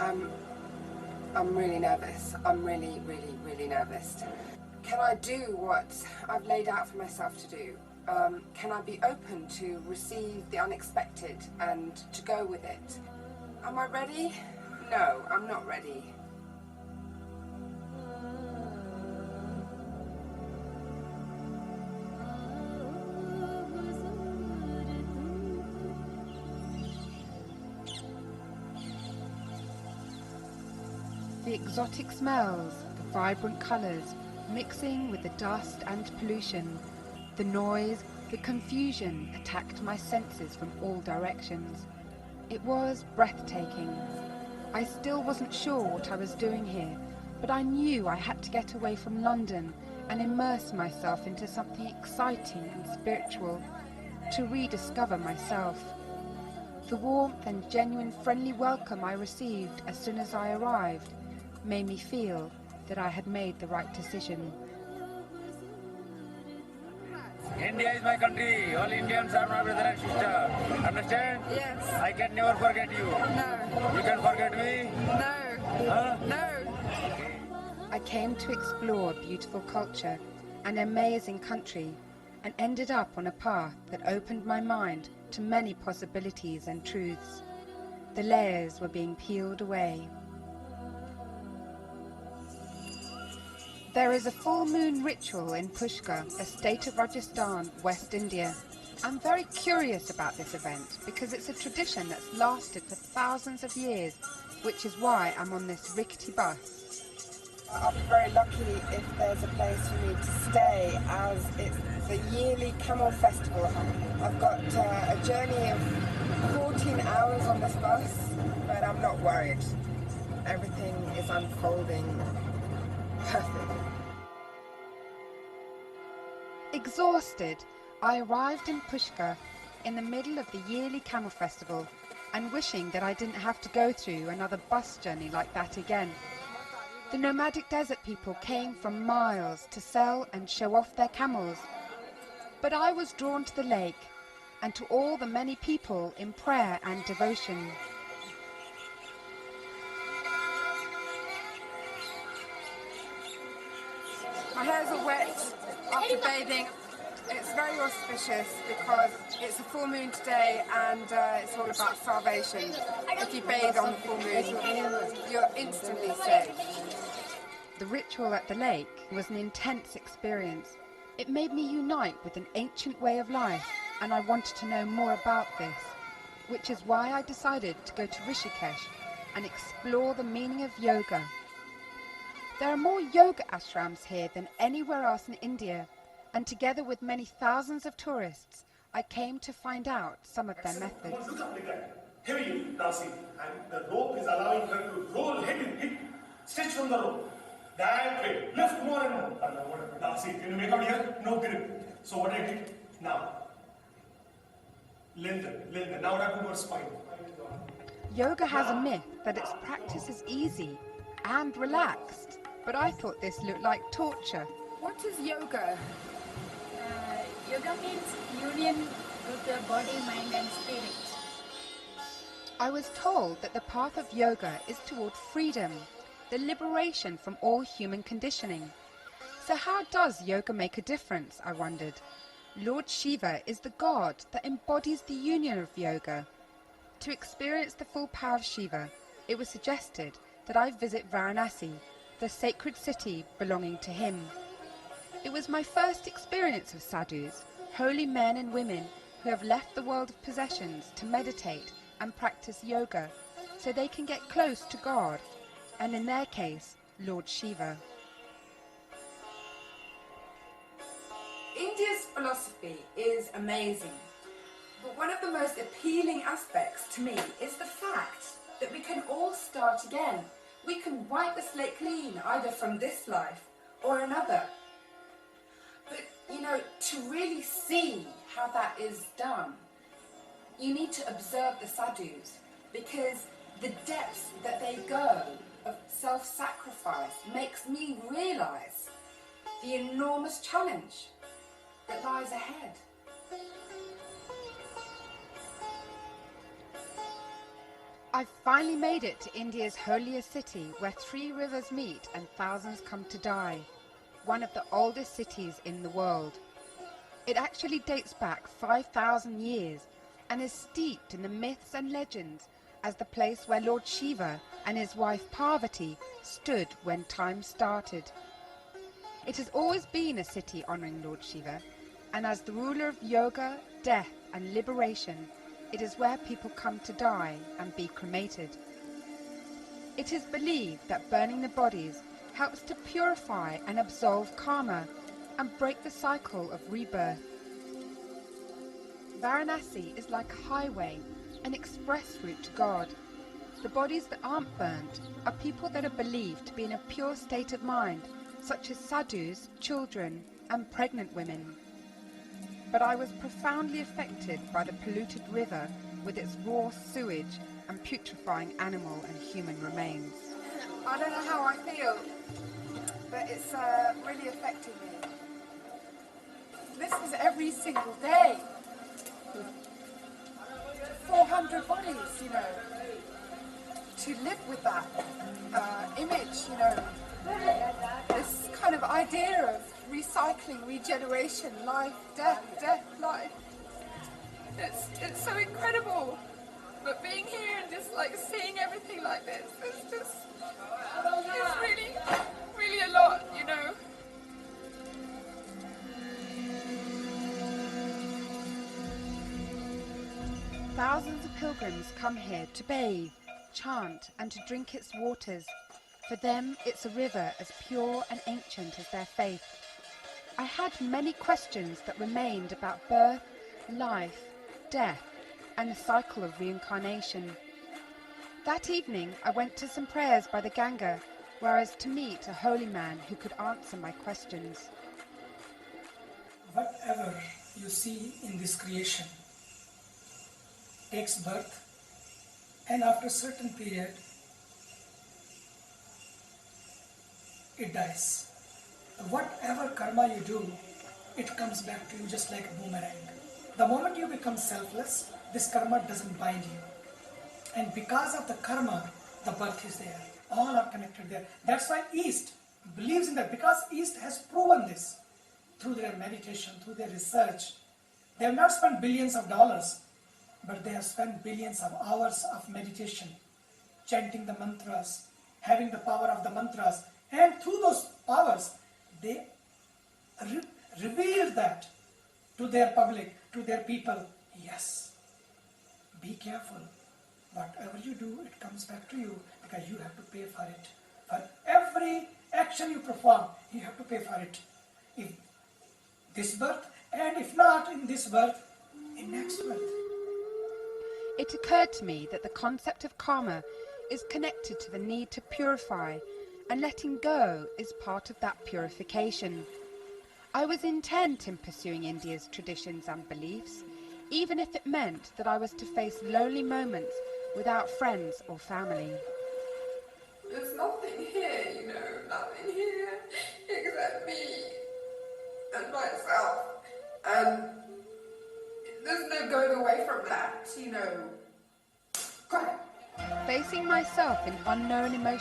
I'm really nervous. I'm really, really, really nervous. Can I do what I've laid out for myself to do? Can I be open to receive the unexpected and to go with it? Am I ready? No, I'm not ready. The exotic smells, the vibrant colours, mixing with the dust and pollution, the noise, the confusion attacked my senses from all directions. It was breathtaking. I still wasn't sure what I was doing here, but I knew I had to get away from London and immerse myself into something exciting and spiritual, to rediscover myself. The warmth and genuine friendly welcome I received as soon as I arrived made me feel that I had made the right decision. India is my country. All Indians are my brother and sister. Understand? Yes. I can never forget you. No. You can forget me? No. Huh? No. I came to explore a beautiful culture, an amazing country, and ended up on a path that opened my mind to many possibilities and truths. The layers were being peeled away. There is a full moon ritual in Pushkar, a state of Rajasthan, West India. I'm very curious about this event because it's a tradition that's lasted for thousands of years, which is why I'm on this rickety bus. I'll be very lucky if there's a place for me to stay, as it's the yearly camel festival. I've got a journey of 14 hours on this bus, but I'm not worried. Everything is unfolding perfectly. Exhausted, I arrived in Pushkar in the middle of the yearly camel festival and wishing that I didn't have to go through another bus journey like that again. The nomadic desert people came from miles to sell and show off their camels. But I was drawn to the lake and to all the many people in prayer and devotion. My hairs are wet after bathing. It's very auspicious because it's a full moon today and it's all about salvation. If you bathe on the full moon, you're instantly saved. The ritual at the lake was an intense experience. It made me unite with an ancient way of life, and I wanted to know more about this, which is why I decided to go to Rishikesh and explore the meaning of yoga. There are more yoga ashrams here than anywhere else in India, and together with many thousands of tourists, I came to find out some of their methods. Look at that. Heavy dancing, and the rope is allowing her to roll head in hip, stretch from the rope. That way, lift more and more. And what dancing? Can you make out here? No grip. So what I did now? Lengthen. Now what I put more spine. Yoga has a myth that its practice is easy and relaxed, but I thought this looked like torture. What is yoga? Yoga means union with the body, mind and spirit. I was told that the path of yoga is toward freedom, the liberation from all human conditioning. So how does yoga make a difference, I wondered. Lord Shiva is the god that embodies the union of yoga. To experience the full power of Shiva, it was suggested that I visit Varanasi, the sacred city belonging to him. It was my first experience of sadhus, holy men and women who have left the world of possessions to meditate and practice yoga so they can get close to God, and in their case, Lord Shiva. India's philosophy is amazing, but one of the most appealing aspects to me is the fact that we can all start again. We can wipe the slate clean, either from this life or another. But, to really see how that is done, you need to observe the sadhus, because the depths that they go of self-sacrifice makes me realise the enormous challenge that lies ahead. I've finally made it to India's holiest city, where 3 rivers meet and thousands come to die. One of the oldest cities in the world. It actually dates back 5,000 years and is steeped in the myths and legends as the place where Lord Shiva and his wife Parvati stood when time started. It has always been a city honouring Lord Shiva, and as the ruler of yoga, death and liberation, it is where people come to die and be cremated. It is believed that burning the bodies helps to purify and absolve karma and break the cycle of rebirth. Varanasi is like a highway, an express route to God. The bodies that aren't burnt are people that are believed to be in a pure state of mind, such as sadhus, children and pregnant women. But I was profoundly affected by the polluted river with its raw sewage and putrefying animal and human remains. I don't know how I feel, but it's really affecting me. This is every single day. 400 bodies, you know. To live with that image, you know. This kind of idea of recycling, regeneration, life, death, life. It's so incredible. But being here and just like seeing everything like this, it's really, really a lot, you know. Thousands of pilgrims come here to bathe, chant and to drink its waters. For them, it's a river as pure and ancient as their faith. I had many questions that remained about birth, life, death, and the cycle of reincarnation. That evening, I went to some prayers by the Ganga, where I was to meet a holy man who could answer my questions. Whatever you see in this creation takes birth, and after a certain period, it dies. Whatever karma you do, it comes back to you just like a boomerang. The moment you become selfless, this karma doesn't bind you. And because of the karma, the birth is there. All are connected there. That's why East believes in that, because East has proven this through their meditation, through their research. They have not spent billions of dollars, but they have spent billions of hours of meditation, chanting the mantras, having the power of the mantras, and through those powers, they reveal that to their public, to their people. Yes, be careful. Whatever you do, it comes back to you, because you have to pay for it. For every action you perform, you have to pay for it. If this birth, and if not in this birth, in next birth. It occurred to me that the concept of karma is connected to the need to purify, and letting go is part of that purification. I was intent in pursuing India's traditions and beliefs, even if it meant that I was to face lonely moments without friends or family. There's nothing here, you know, nothing here except me and myself. And there's no going away from that, you know. Facing myself in unknown emotions